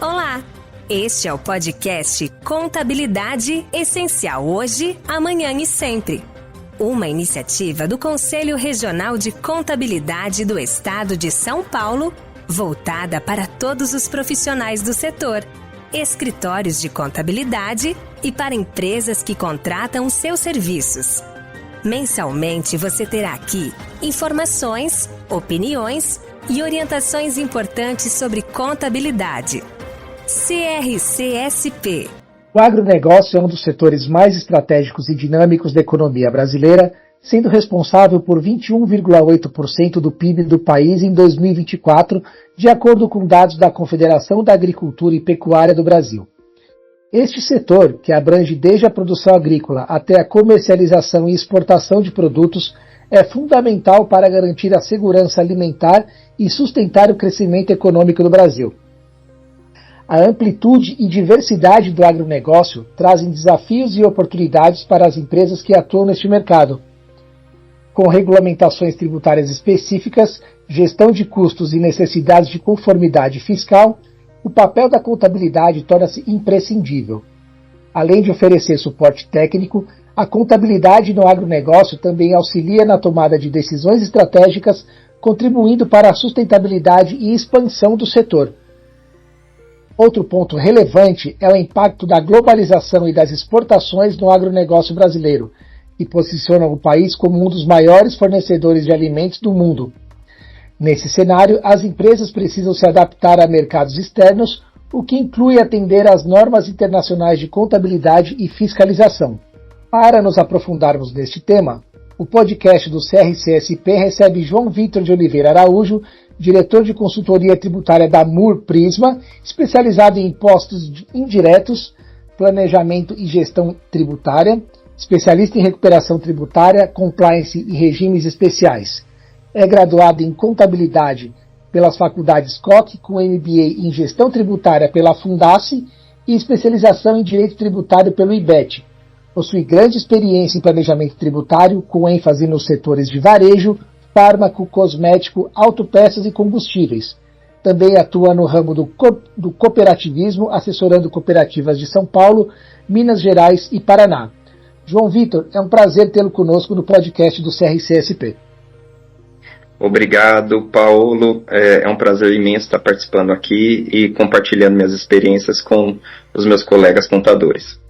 Olá! Este é o podcast Contabilidade Essencial Hoje, Amanhã e Sempre. Uma iniciativa do Conselho Regional de Contabilidade do Estado de São Paulo, voltada para todos os profissionais do setor, escritórios de contabilidade e para empresas que contratam seus serviços. Mensalmente você terá aqui informações, opiniões e orientações importantes sobre contabilidade. CRCSP. O agronegócio é um dos setores mais estratégicos e dinâmicos da economia brasileira, sendo responsável por 21,8% do PIB do país em 2024, de acordo com dados da Confederação da Agricultura e Pecuária do Brasil. Este setor, que abrange desde a produção agrícola até a comercialização e exportação de produtos, é fundamental para garantir a segurança alimentar e sustentar o crescimento econômico do Brasil. A amplitude e diversidade do agronegócio trazem desafios e oportunidades para as empresas que atuam neste mercado. Com regulamentações tributárias específicas, gestão de custos e necessidades de conformidade fiscal, o papel da contabilidade torna-se imprescindível. Além de oferecer suporte técnico, a contabilidade no agronegócio também auxilia na tomada de decisões estratégicas, contribuindo para a sustentabilidade e expansão do setor. Outro ponto relevante é o impacto da globalização e das exportações no agronegócio brasileiro, que posicionam o país como um dos maiores fornecedores de alimentos do mundo. Nesse cenário, as empresas precisam se adaptar a mercados externos, o que inclui atender às normas internacionais de contabilidade e fiscalização. Para nos aprofundarmos neste tema, o podcast do CRCSP recebe João Vitor de Oliveira Araújo, diretor de consultoria tributária da MUR Prisma, especializado em impostos indiretos, planejamento e gestão tributária, especialista em recuperação tributária, compliance e regimes especiais. É graduado em contabilidade pelas faculdades Koch, com MBA em gestão tributária pela Fundace e especialização em direito tributário pelo IBET. Possui grande experiência em planejamento tributário, com ênfase nos setores de varejo, fármaco, cosmético, autopeças e combustíveis. Também atua no ramo do cooperativismo, assessorando cooperativas de São Paulo, Minas Gerais e Paraná. João Vitor, é um prazer tê-lo conosco no podcast do CRCSP. Obrigado, Paulo. É um prazer imenso estar participando aqui e compartilhando minhas experiências com os meus colegas contadores.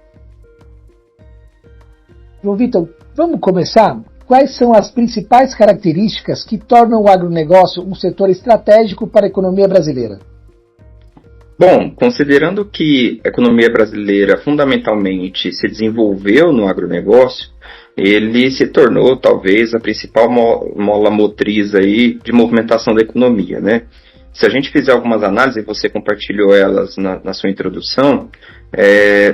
João Vitor, vamos começar? Quais são as principais características que tornam o agronegócio um setor estratégico para a economia brasileira? Bom, considerando que a economia brasileira fundamentalmente se desenvolveu no agronegócio, ele se tornou talvez a principal mola motriz aí de movimentação da economia, né? Se a gente fizer algumas análises, e você compartilhou elas na sua introdução,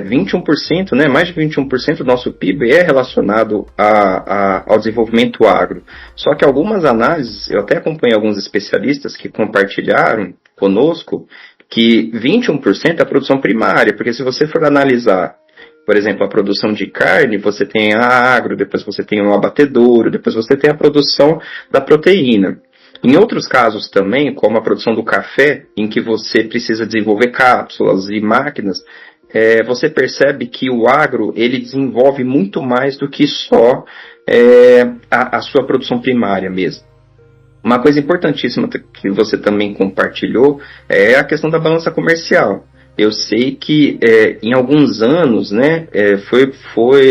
21%, né, mais de 21% do nosso PIB é relacionado ao desenvolvimento agro. Só que algumas análises, eu até acompanhei alguns especialistas que compartilharam conosco que 21% é a produção primária, porque se você for analisar, por exemplo, a produção de carne, você tem a agro, depois você tem o abatedouro, depois você tem a produção da proteína. Em outros casos também, como a produção do café, em que você precisa desenvolver cápsulas e máquinas, você percebe que o agro ele desenvolve muito mais do que só a sua produção primária mesmo. Uma coisa importantíssima que você também compartilhou é a questão da balança comercial. Eu sei que em alguns anos, né,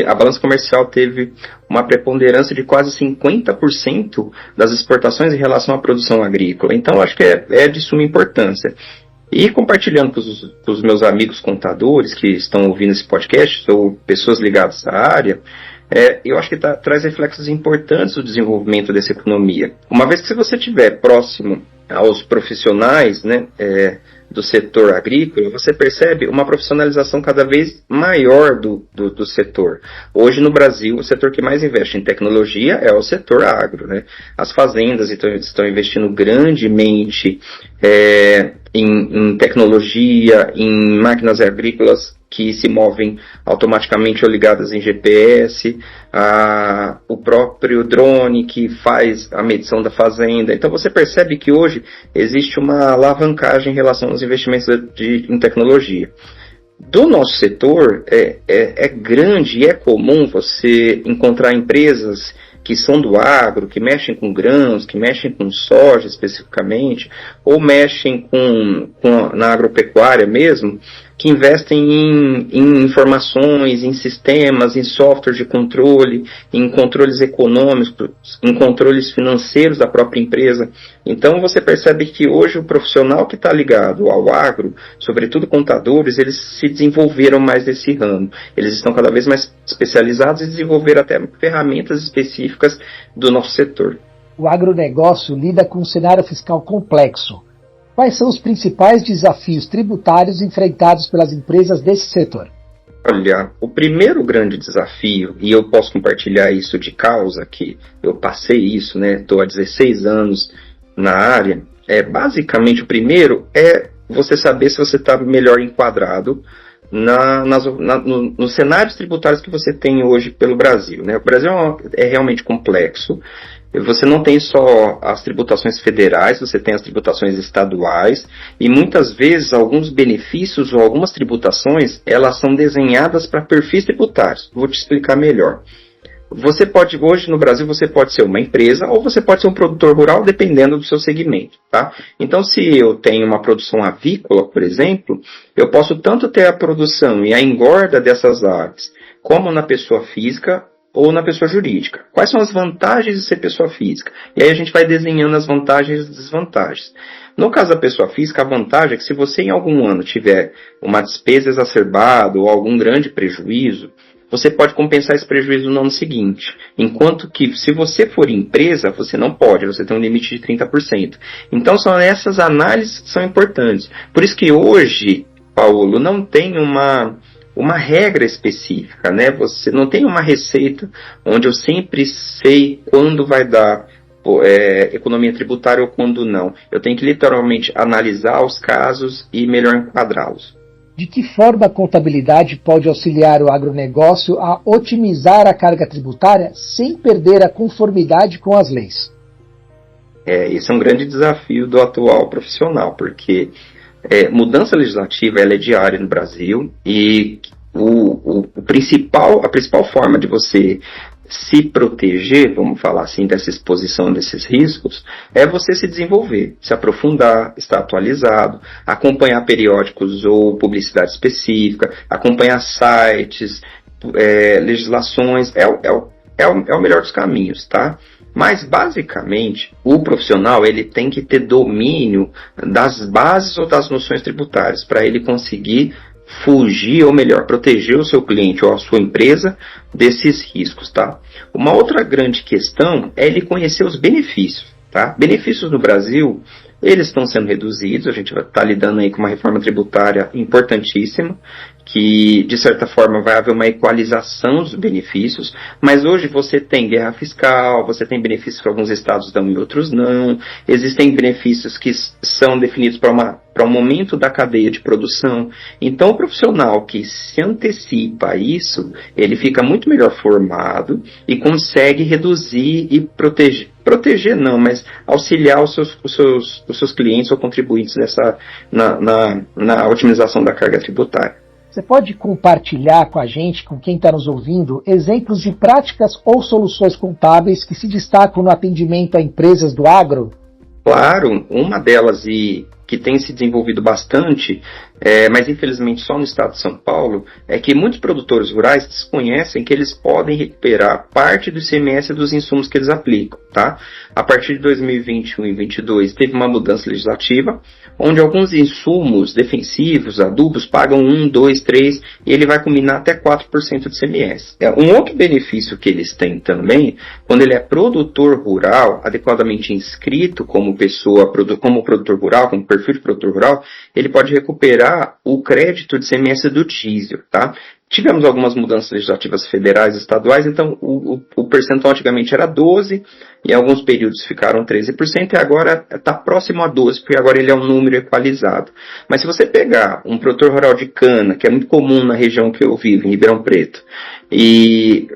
a balança comercial teve uma preponderância de quase 50% das exportações em relação à produção agrícola. Então, acho que é de suma importância. E compartilhando com os meus amigos contadores que estão ouvindo esse podcast, ou pessoas ligadas à área, eu acho que traz reflexos importantes do desenvolvimento dessa economia. Uma vez que se você estiver próximo aos profissionais, né, do setor agrícola, você percebe uma profissionalização cada vez maior do setor. Hoje no Brasil, o setor que mais investe em tecnologia é o setor agro, né? As fazendas estão investindo grandemente em tecnologia, em máquinas agrícolas que se movem automaticamente ou ligadas em GPS, o próprio drone que faz a medição da fazenda. Então você percebe que hoje existe uma alavancagem em relação aos investimentos em tecnologia. Do nosso setor, é grande e é comum você encontrar empresas que são do agro, que mexem com grãos, que mexem com soja especificamente, ou mexem na agropecuária mesmo, que investem em informações, em sistemas, em software de controle, em controles econômicos, em controles financeiros da própria empresa. Então você percebe que hoje o profissional que está ligado ao agro, sobretudo contadores, eles se desenvolveram mais nesse ramo. Eles estão cada vez mais especializados e desenvolveram até ferramentas específicas do nosso setor. O agronegócio lida com um cenário fiscal complexo. Quais são os principais desafios tributários enfrentados pelas empresas desse setor? Olha, o primeiro grande desafio, e eu posso compartilhar isso de causa, que eu passei isso, né? Estou há 16 anos na área. Basicamente, o primeiro é você saber se você está melhor enquadrado nos cenários tributários que você tem hoje pelo Brasil, né? O Brasil é realmente complexo. Você não tem só as tributações federais, você tem as tributações estaduais, e muitas vezes alguns benefícios ou algumas tributações, elas são desenhadas para perfis tributários. Vou te explicar melhor. Hoje no Brasil, você pode ser uma empresa ou você pode ser um produtor rural, dependendo do seu segmento, tá? Então, se eu tenho uma produção avícola, por exemplo, eu posso tanto ter a produção e a engorda dessas aves, como na pessoa física ou na pessoa jurídica. Quais são as vantagens de ser pessoa física? E aí a gente vai desenhando as vantagens e desvantagens. No caso da pessoa física, a vantagem é que se você em algum ano tiver uma despesa exacerbada ou algum grande prejuízo, você pode compensar esse prejuízo no ano seguinte. Enquanto que, se você for empresa, você não pode, você tem um limite de 30%. Então, são essas análises que são importantes. Por isso que hoje, Paulo, não tem uma regra específica, né? Você não tem uma receita onde eu sempre sei quando vai dar economia tributária ou quando não. Eu tenho que literalmente analisar os casos e melhor enquadrá-los. De que forma a contabilidade pode auxiliar o agronegócio a otimizar a carga tributária sem perder a conformidade com as leis? Esse é um grande desafio do atual profissional, porque mudança legislativa ela é diária no Brasil e a principal forma de você se proteger, vamos falar assim, dessa exposição, desses riscos, é você se desenvolver, se aprofundar, estar atualizado, acompanhar periódicos ou publicidade específica, acompanhar sites, legislações, é o melhor dos caminhos, tá? Mas, basicamente, o profissional ele tem que ter domínio das bases ou das noções tributárias para ele conseguir fugir, ou melhor, proteger o seu cliente ou a sua empresa desses riscos, tá? Uma outra grande questão é ele conhecer os benefícios, tá? Benefícios no Brasil, eles estão sendo reduzidos, a gente vai estar lidando aí com uma reforma tributária importantíssima, que de certa forma vai haver uma equalização dos benefícios, mas hoje você tem guerra fiscal, você tem benefícios que alguns estados dão e outros não, existem benefícios que são definidos para um momento da cadeia de produção. Então o profissional que se antecipa a isso, ele fica muito melhor formado e consegue reduzir e proteger não, mas auxiliar os seus clientes ou contribuintes na otimização da carga tributária. Você pode compartilhar com a gente, com quem está nos ouvindo, exemplos de práticas ou soluções contábeis que se destacam no atendimento a empresas do agro? Claro, uma delas e que tem se desenvolvido bastante, mas infelizmente só no estado de São Paulo, é que muitos produtores rurais desconhecem que eles podem recuperar parte do ICMS dos insumos que eles aplicam, tá? A partir de 2021 e 2022 teve uma mudança legislativa, onde alguns insumos defensivos, adubos, pagam 1, 2, 3, e ele vai combinar até 4% de ICMS. Um outro benefício que eles têm também, quando ele é produtor rural, adequadamente inscrito como produtor rural, como perfil de produtor rural, ele pode recuperar o crédito de ICMS do diesel, tá? Tivemos algumas mudanças legislativas federais e estaduais, então o percentual antigamente era 12%, em alguns períodos ficaram 13%, e agora está próximo a 12%, porque agora ele é um número equalizado. Mas se você pegar um produtor rural de cana, que é muito comum na região que eu vivo, em Ribeirão Preto, e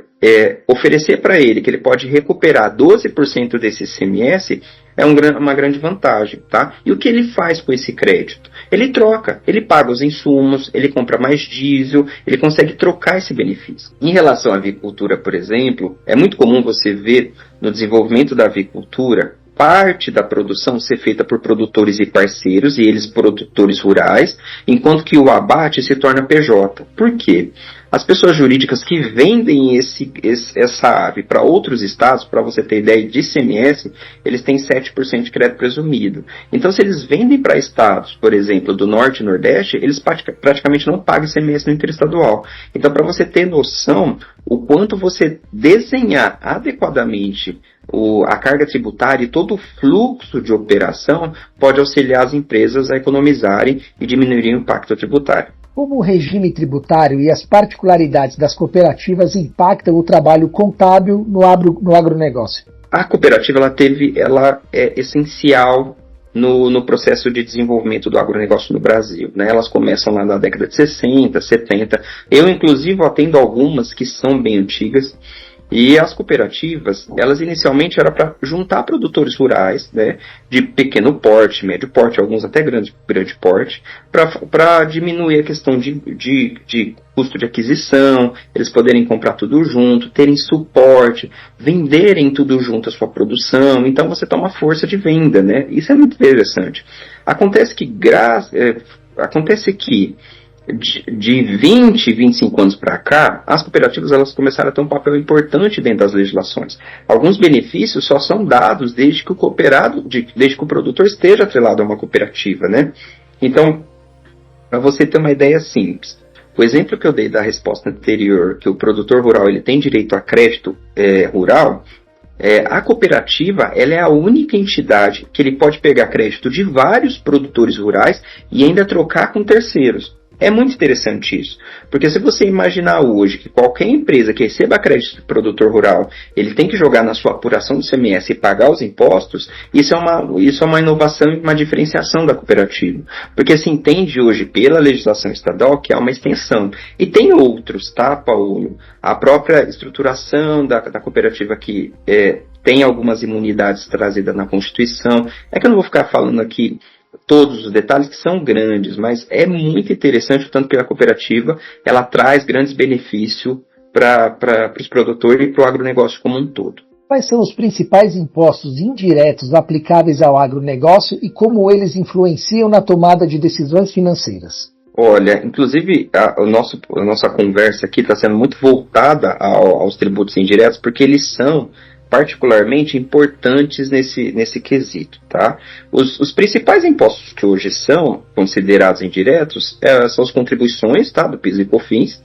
oferecer para ele que ele pode recuperar 12% desse ICMS, é uma grande vantagem, tá? E o que ele faz com esse crédito? Ele troca, ele paga os insumos, ele compra mais diesel, ele consegue trocar esse benefício. Em relação à avicultura, por exemplo, é muito comum você ver no desenvolvimento da avicultura parte da produção ser feita por produtores e parceiros, e eles produtores rurais, enquanto que o abate se torna PJ. Por quê? As pessoas jurídicas que vendem essa ave para outros estados, para você ter ideia de ICMS, eles têm 7% de crédito presumido. Então, se eles vendem para estados, por exemplo, do Norte e Nordeste, eles praticamente não pagam ICMS no interestadual. Então, para você ter noção, o quanto você desenhar adequadamente a carga tributária e todo o fluxo de operação pode auxiliar as empresas a economizarem e diminuírem o impacto tributário. Como o regime tributário e as particularidades das cooperativas impactam o trabalho contábil no agronegócio? A cooperativa ela é essencial no processo de desenvolvimento do agronegócio no Brasil, né? Elas começam lá na década de 60, 70. Eu, inclusive, atendo algumas que são bem antigas. E as cooperativas, elas inicialmente eram para juntar produtores rurais, né, de pequeno porte, médio porte, alguns até grande porte, para diminuir a questão de custo de aquisição, eles poderem comprar tudo junto, terem suporte, venderem tudo junto a sua produção. Então você tem uma força de venda, né? Isso é muito interessante. Acontece que de 20, 25 anos para cá, as cooperativas elas começaram a ter um papel importante dentro das legislações. Alguns benefícios só são dados desde que o produtor esteja atrelado a uma cooperativa, né? Então, para você ter uma ideia simples, o exemplo que eu dei da resposta anterior, que o produtor rural ele tem direito a crédito rural, a cooperativa ela é a única entidade que ele pode pegar crédito de vários produtores rurais e ainda trocar com terceiros. É muito interessante isso, porque se você imaginar hoje que qualquer empresa que receba crédito do produtor rural, ele tem que jogar na sua apuração do ICMS e pagar os impostos, isso é uma inovação e uma diferenciação da cooperativa, porque se entende hoje pela legislação estadual que é uma extensão. E tem outros, tá, Paulo? A própria estruturação da cooperativa que tem algumas imunidades trazidas na Constituição, é que eu não vou ficar falando aqui todos os detalhes que são grandes, mas é muito interessante o tanto que a cooperativa ela traz grandes benefícios para os produtores e para o agronegócio como um todo. Quais são os principais impostos indiretos aplicáveis ao agronegócio e como eles influenciam na tomada de decisões financeiras? Olha, inclusive a nossa conversa aqui está sendo muito voltada aos tributos indiretos, porque eles são particularmente importantes nesse quesito, tá? Os principais impostos que hoje são considerados indiretos são as contribuições, tá, do PIS e COFINS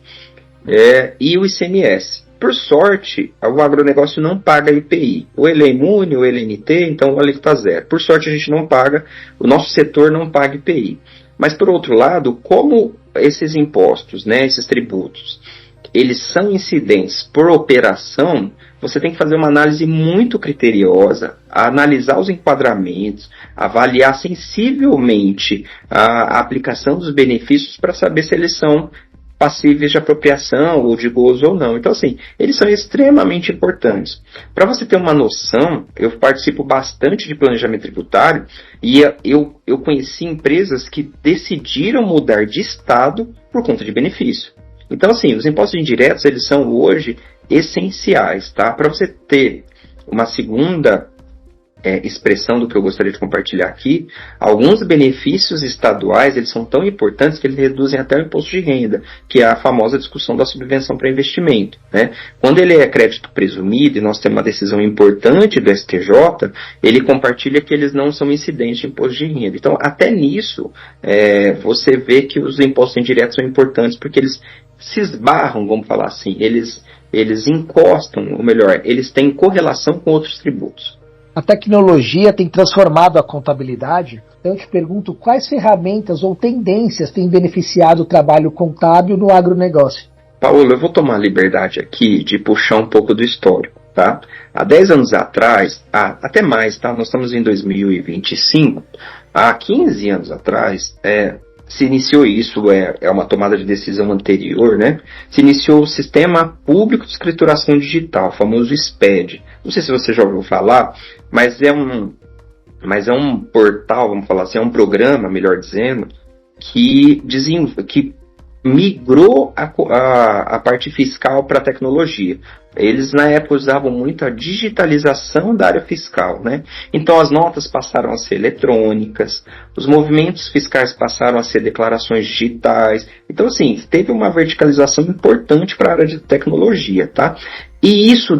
e o ICMS. Por sorte, o agronegócio não paga IPI. Ou ele é imune, ou ele é NT, então o alíquota zero. Por sorte, a gente não paga, o nosso setor não paga IPI. Mas, por outro lado, como esses impostos, né, esses tributos, eles são incidentes por operação, você tem que fazer uma análise muito criteriosa, analisar os enquadramentos, avaliar sensivelmente a aplicação dos benefícios para saber se eles são passíveis de apropriação ou de gozo ou não. Então, assim, eles são extremamente importantes. Para você ter uma noção, eu participo bastante de planejamento tributário e eu conheci empresas que decidiram mudar de estado por conta de benefício. Então, assim, os impostos indiretos, eles são hoje essenciais, tá? Para você ter uma segunda expressão do que eu gostaria de compartilhar aqui, alguns benefícios estaduais, eles são tão importantes que eles reduzem até o imposto de renda, que é a famosa discussão da subvenção para investimento, né? Quando ele é crédito presumido, e nós temos uma decisão importante do STJ, ele compartilha que eles não são incidentes de imposto de renda. Então, até nisso, você vê que os impostos indiretos são importantes, porque eles se esbarram, vamos falar assim, eles encostam, ou melhor, eles têm correlação com outros tributos. A tecnologia tem transformado a contabilidade, então eu te pergunto quais ferramentas ou tendências têm beneficiado o trabalho contábil no agronegócio? Paulo, eu vou tomar a liberdade aqui de puxar um pouco do histórico, tá? Há 10 anos atrás, até mais, tá? Nós estamos em 2025, há 15 anos atrás, se iniciou isso, é uma tomada de decisão anterior, né? Se iniciou o Sistema Público de Escrituração Digital, o famoso SPED. Não sei se você já ouviu falar, mas é um portal, vamos falar assim, é um programa, melhor dizendo, que migrou a parte fiscal para a tecnologia. Eles, na época, usavam muito a digitalização da área fiscal, né? Então, as notas passaram a ser eletrônicas, os movimentos fiscais passaram a ser declarações digitais. Então, assim, teve uma verticalização importante para a área de tecnologia, tá? E isso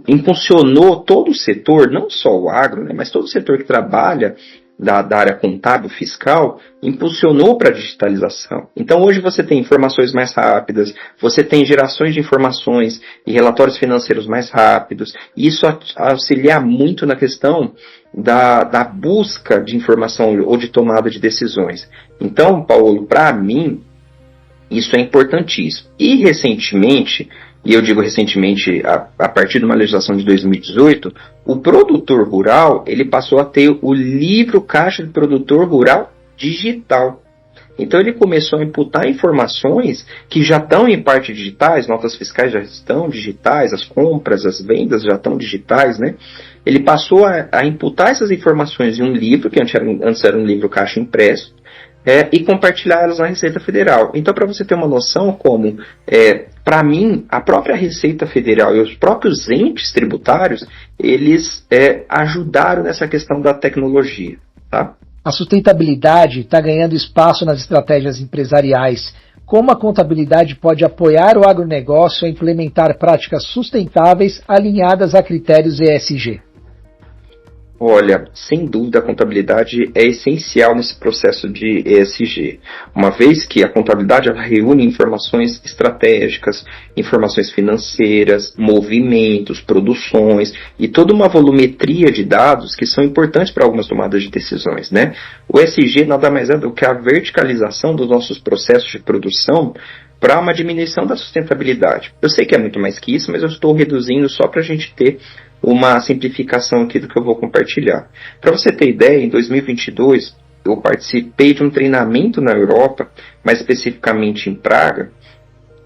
impulsionou todo o setor, não só o agro, né, mas todo o setor que trabalha da área contábil fiscal, impulsionou para a digitalização. Então hoje você tem informações mais rápidas, você tem gerações de informações e relatórios financeiros mais rápidos, e isso auxilia muito na questão da busca de informação ou de tomada de decisões. Então, Paulo, para mim, isso é importantíssimo. E recentemente, e eu digo recentemente, a partir de uma legislação de 2018, o produtor rural, ele passou a ter o livro caixa de produtor rural digital. Então ele começou a imputar informações que já estão em parte digitais, notas fiscais já estão digitais, as compras, as vendas já estão digitais, né? Ele passou a imputar essas informações em um livro, que antes era um livro caixa impresso, e compartilhar elas na Receita Federal. Então, para você ter uma noção como, para mim, a própria Receita Federal e os próprios entes tributários, eles ajudaram nessa questão da tecnologia. Tá? A sustentabilidade está ganhando espaço nas estratégias empresariais. Como a contabilidade pode apoiar o agronegócio a implementar práticas sustentáveis alinhadas a critérios ESG? Olha, sem dúvida a contabilidade é essencial nesse processo de ESG, uma vez que a contabilidade ela reúne informações estratégicas, informações financeiras, movimentos, produções e toda uma volumetria de dados que são importantes para algumas tomadas de decisões, né? O ESG nada mais é do que a verticalização dos nossos processos de produção para uma diminuição da sustentabilidade. Eu sei que é muito mais que isso, mas eu estou reduzindo só para a gente ter uma simplificação aqui do que eu vou compartilhar. Para você ter ideia, em 2022, eu participei de um treinamento na Europa, mais especificamente em Praga,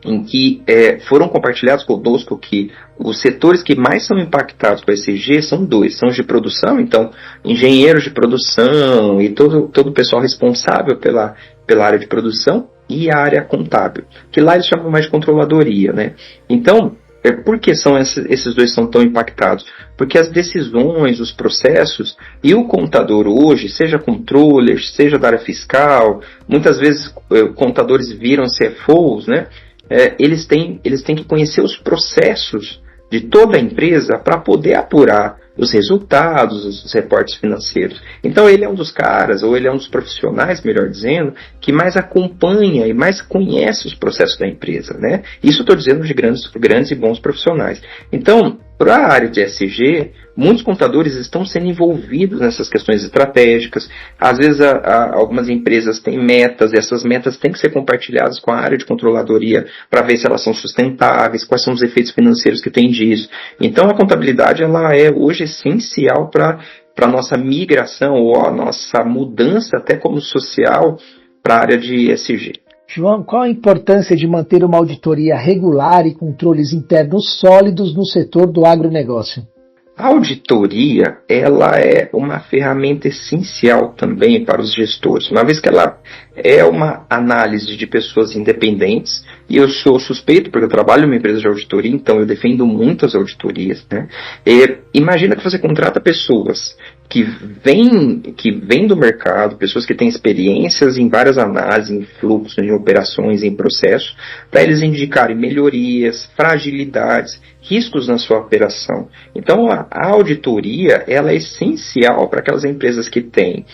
em que foram compartilhados conosco que os setores que mais são impactados por ESG são dois, são os de produção, então engenheiros de produção e todo o pessoal responsável pela área de produção e a área contábil, que lá eles chamam mais de controladoria, né? Então, por que esses dois são tão impactados? Porque as decisões, os processos e o contador hoje, seja controller, seja da área fiscal, muitas vezes contadores viram CFOs, né? Eles têm que conhecer os processos de toda a empresa para poder apurar os resultados, os reportes financeiros. Então ele é um dos caras, ou ele é um dos profissionais, melhor dizendo, que mais acompanha e mais conhece os processos da empresa, né? Isso estou dizendo de grandes e bons profissionais. Então, para a área de ESG, muitos contadores estão sendo envolvidos nessas questões estratégicas. Às vezes algumas empresas têm metas, e essas metas têm que ser compartilhadas com a área de controladoria para ver se elas são sustentáveis, quais são os efeitos financeiros que tem disso. Então a contabilidade ela é hoje essencial para a nossa migração ou a nossa mudança até como social para a área de ESG. João, qual a importância de manter uma auditoria regular e controles internos sólidos no setor do agronegócio? A auditoria, ela é uma ferramenta essencial também para os gestores, uma vez que ela é uma análise de pessoas independentes, e eu sou suspeito porque eu trabalho em uma empresa de auditoria, então eu defendo muito as auditorias, né? Imagina que você contrata pessoas que vêm do mercado, pessoas que têm experiências em várias análises, em fluxos, em operações, em processos, para eles indicarem melhorias, fragilidades, riscos na sua operação. Então a auditoria ela é essencial para aquelas empresas que têm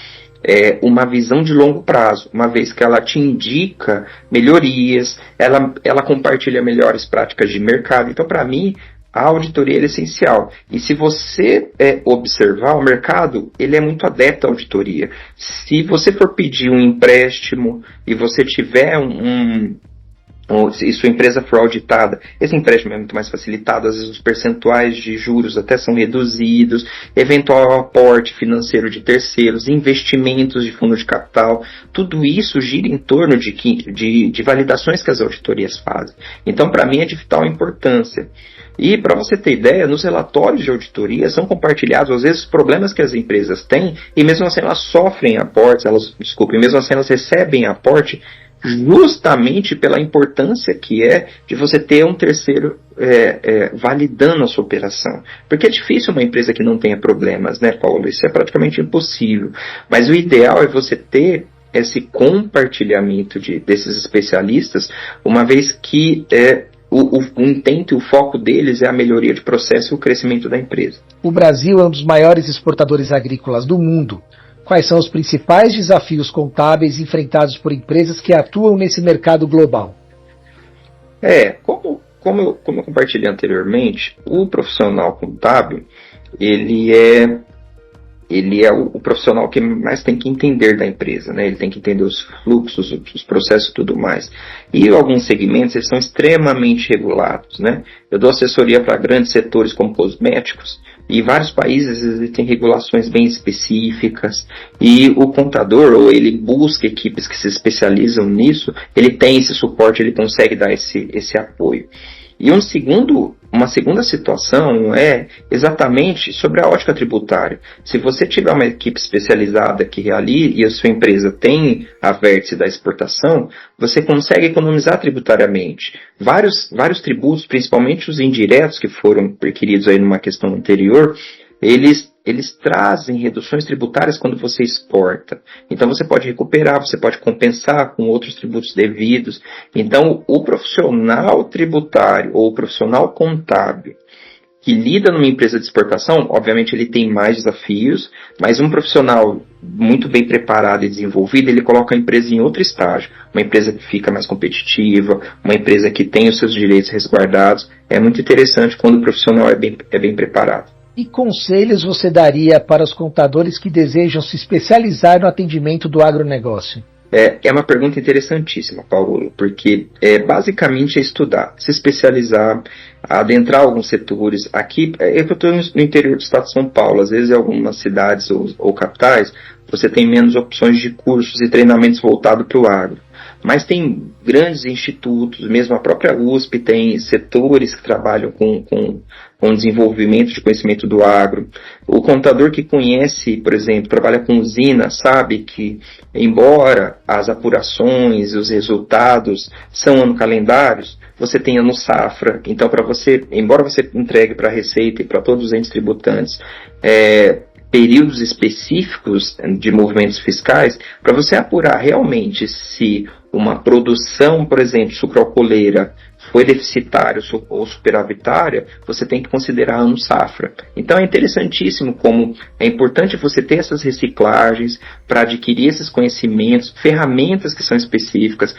uma visão de longo prazo, uma vez que ela te indica melhorias, ela compartilha melhores práticas de mercado. Então, para mim, a auditoria é essencial. E se você observar, o mercado ele é muito adepto à auditoria. Se você for pedir um empréstimo e você tiver ou se sua empresa for auditada, esse empréstimo é muito mais facilitado, às vezes os percentuais de juros até são reduzidos, eventual aporte financeiro de terceiros, investimentos de fundo de capital, tudo isso gira em torno de validações que as auditorias fazem. Então, para mim, é de vital importância. E, para você ter ideia, nos relatórios de auditoria são compartilhados, às vezes, os problemas que as empresas têm, e mesmo assim elas sofrem aportes, mesmo assim elas recebem aporte, justamente pela importância que é de você ter um terceiro validando a sua operação. Porque é difícil uma empresa que não tenha problemas, né, Paulo? Isso é praticamente impossível. Mas o ideal é você ter esse compartilhamento desses especialistas, uma vez que o intento e o foco deles é a melhoria de processo e o crescimento da empresa. O Brasil é um dos maiores exportadores agrícolas do mundo. Quais são os principais desafios contábeis enfrentados por empresas que atuam nesse mercado global? Como eu compartilhei anteriormente, o profissional contábil, ele é o profissional que mais tem que entender da empresa, né? Ele tem que entender os fluxos, os processos e tudo mais. E alguns segmentos, eles são extremamente regulados, né? Eu dou assessoria para grandes setores como cosméticos, e vários países existem regulações bem específicas, e o contador, ou ele busca equipes que se especializam nisso, ele tem esse suporte, ele consegue dar esse apoio. E uma segunda situação é exatamente sobre a ótica tributária. Se você tiver uma equipe especializada que realize e a sua empresa tem a vértice da exportação, você consegue economizar tributariamente. Vários tributos, principalmente os indiretos que foram requeridos aí numa questão anterior, eles trazem reduções tributárias quando você exporta. Então você pode recuperar, você pode compensar com outros tributos devidos. Então o profissional tributário ou o profissional contábil que lida numa empresa de exportação, obviamente ele tem mais desafios, mas um profissional muito bem preparado e desenvolvido, ele coloca a empresa em outro estágio. Uma empresa que fica mais competitiva, uma empresa que tem os seus direitos resguardados. É muito interessante quando o profissional é bem preparado. Que conselhos você daria para os contadores que desejam se especializar no atendimento do agronegócio? É uma pergunta interessantíssima, Paulo, porque basicamente é estudar, se especializar, adentrar alguns setores. Aqui, eu estou no interior do estado de São Paulo, às vezes em algumas cidades ou capitais, você tem menos opções de cursos e treinamentos voltados para o agro. Mas tem grandes institutos, mesmo a própria USP tem setores que trabalham com desenvolvimento de conhecimento do agro. O contador que conhece, por exemplo, trabalha com usina, sabe que, embora as apurações, os resultados são ano-calendários, você tem ano safra. Então, embora você entregue para a Receita e para todos os entes tributantes, períodos específicos de movimentos fiscais, para você apurar realmente se uma produção, por exemplo, sucroalcooleira foi deficitária ou superavitária, você tem que considerar ano safra. Então é interessantíssimo como é importante você ter essas reciclagens para adquirir esses conhecimentos, ferramentas que são específicas,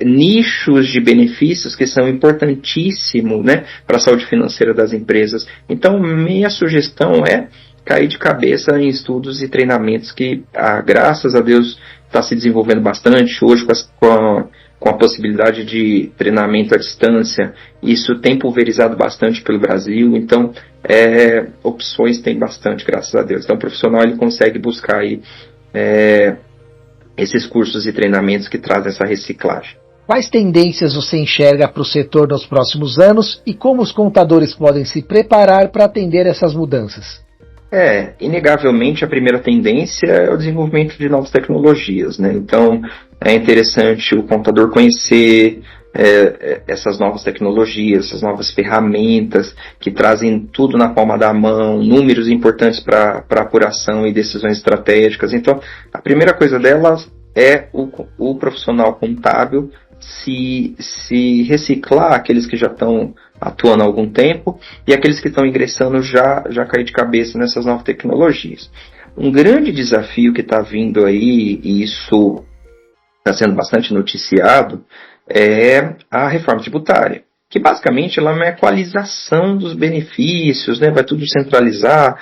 nichos de benefícios que são importantíssimos, né, para a saúde financeira das empresas. Então minha sugestão é cair de cabeça em estudos e treinamentos que, graças a Deus, está se desenvolvendo bastante. Hoje, com a possibilidade de treinamento à distância, isso tem pulverizado bastante pelo Brasil. Então, opções tem bastante, graças a Deus. Então, o profissional ele consegue buscar aí, esses cursos e treinamentos que trazem essa reciclagem. Quais tendências você enxerga para o setor nos próximos anos e como os contadores podem se preparar para atender essas mudanças? Inegavelmente a primeira tendência é o desenvolvimento de novas tecnologias, né? Então é interessante o contador conhecer essas novas tecnologias, essas novas ferramentas que trazem tudo na palma da mão, números importantes para apuração e decisões estratégicas. Então a primeira coisa delas é o profissional contábil se reciclar, aqueles que já estão atuando há algum tempo e aqueles que estão ingressando já cair de cabeça nessas novas tecnologias. Um grande desafio que está vindo aí, e isso está sendo bastante noticiado, é a reforma tributária, que basicamente ela é uma equalização dos benefícios, né? Vai tudo centralizar.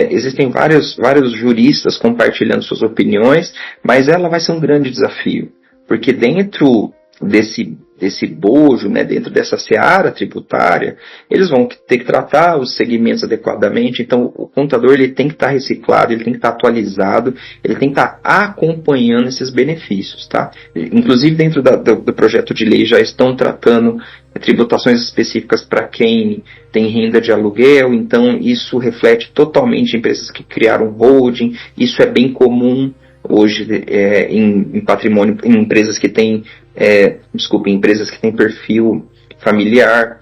Existem vários juristas compartilhando suas opiniões, mas ela vai ser um grande desafio, porque dentro desse desse bojo, né, dentro dessa seara tributária, eles vão ter que tratar os segmentos adequadamente. Então o contador ele tem que estar reciclado, ele tem que estar atualizado, ele tem que estar acompanhando esses benefícios, tá? Inclusive dentro do projeto de lei já estão tratando tributações específicas para quem tem renda de aluguel, então isso reflete totalmente empresas que criaram holding, isso é bem comum hoje em patrimônio, em empresas que têm, empresas que têm perfil familiar.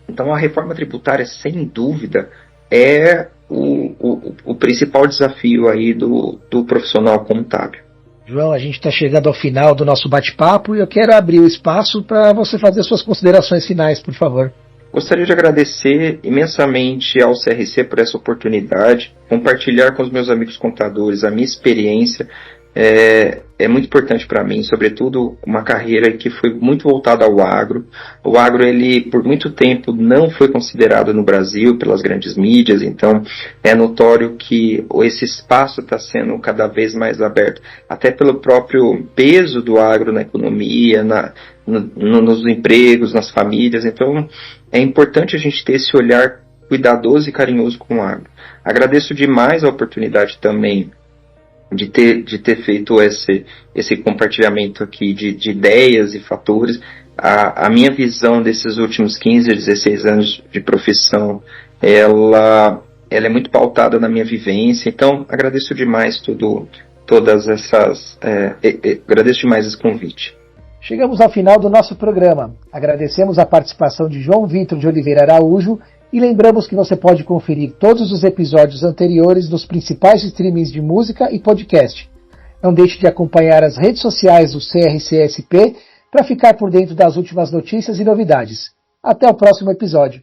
Então a reforma tributária, sem dúvida, é o principal desafio aí do profissional contábil. João, a gente está chegando ao final do nosso bate-papo e eu quero abrir o espaço para você fazer suas considerações finais, por favor. Gostaria de agradecer imensamente ao CRC por essa oportunidade, compartilhar com os meus amigos contadores a minha experiência. É muito importante para mim, sobretudo uma carreira que foi muito voltada ao agro. O agro, ele por muito tempo não foi considerado no Brasil pelas grandes mídias, então é notório que esse espaço está sendo cada vez mais aberto, até pelo próprio peso do agro na economia, nos empregos, nas famílias. Então é importante a gente ter esse olhar cuidadoso e carinhoso com o agro. Agradeço demais a oportunidade também de ter feito esse compartilhamento aqui de ideias e fatores. A minha visão desses últimos 15 a 16 anos de profissão, ela é muito pautada na minha vivência, então agradeço demais agradeço demais esse convite. Chegamos ao final do nosso programa. Agradecemos a participação de João Vitor de Oliveira Araújo e lembramos que você pode conferir todos os episódios anteriores nos principais streamings de música e podcast. Não deixe de acompanhar as redes sociais do CRCSP para ficar por dentro das últimas notícias e novidades. Até o próximo episódio.